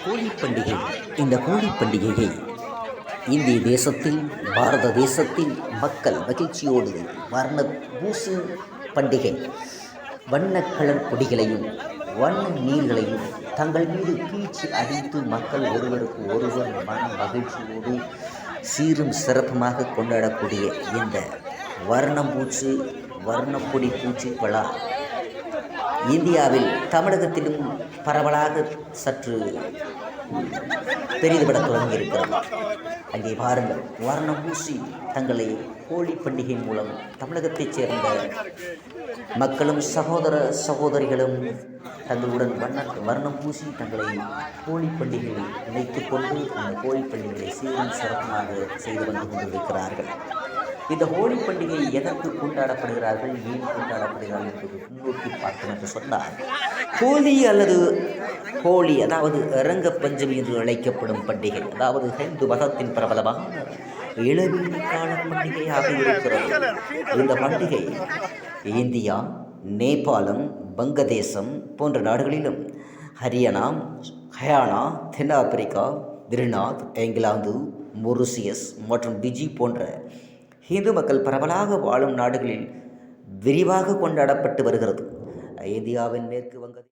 ஹோலி பண்டிகை. இந்த ஹோலி பண்டிகையை இந்திய தேசத்தில், பாரத தேசத்தில் மக்கள் மகிழ்ச்சியோடு வர்ண பூசு பண்டிகை. வண்ணக்கலர் கொடிகளையும் வண்ண நீர்களையும் தங்கள் மீது பீச்சி அடித்து மக்கள் ஒருவருக்கு ஒருவர் மன மகிழ்ச்சியோடு சீரும் சிறப்புமாக கொண்டாடக்கூடிய இந்த வர்ணப்பொடி பூச்சி விழா இந்தியாவில் தமிழகத்திலும் பரவலாக சற்று பெரிதுபட தொடங்கியிருக்கிறது. அங்கே பாருங்கள், வர்ணம் பூசி தங்களை ஹோலி பண்டிகையின் மூலம் தமிழகத்தைச் சேர்ந்த மக்களும் சகோதரிகளும் தங்களுடன் வர்ணம் பூசி தங்களை ஹோலி பண்டிகையில் இணைத்துக் கொண்டு அந்த ஹோலி பண்டிகையை சீரும் சிறப்பாக செய்து வந்து கொண்டிருக்கிறார்கள். இந்த ஹோலி பண்டிகை எதற்கு கொண்டாடப்படுகிறார்கள், ஏன் கொண்டாடப்படுகிறார்கள் என்பது முன்னோக்கி பார்க்கணும் என்று சொன்னார். ஹோலி அதாவது ரங்க பஞ்சமி என்று அழைக்கப்படும் பண்டிகை, அதாவது ஹிந்து மதத்தின் பிரபலமான இளவேனில் கால பண்டிகையாக இருக்கிறது. இந்த பண்டிகை இந்தியா, நேபாளம், வங்கதேசம் போன்ற நாடுகளிலும், ஹரியானா, தென்னாப்பிரிக்கா, திரிநாத், இங்கிலாந்து, மொரிஷியஸ் மற்றும் பிஜி போன்ற இந்து மக்கள் பரவலாக வாழும் நாடுகளில் விரிவாக கொண்டாடப்பட்டு வருகிறது. இந்தியாவின் மேற்கு வங்க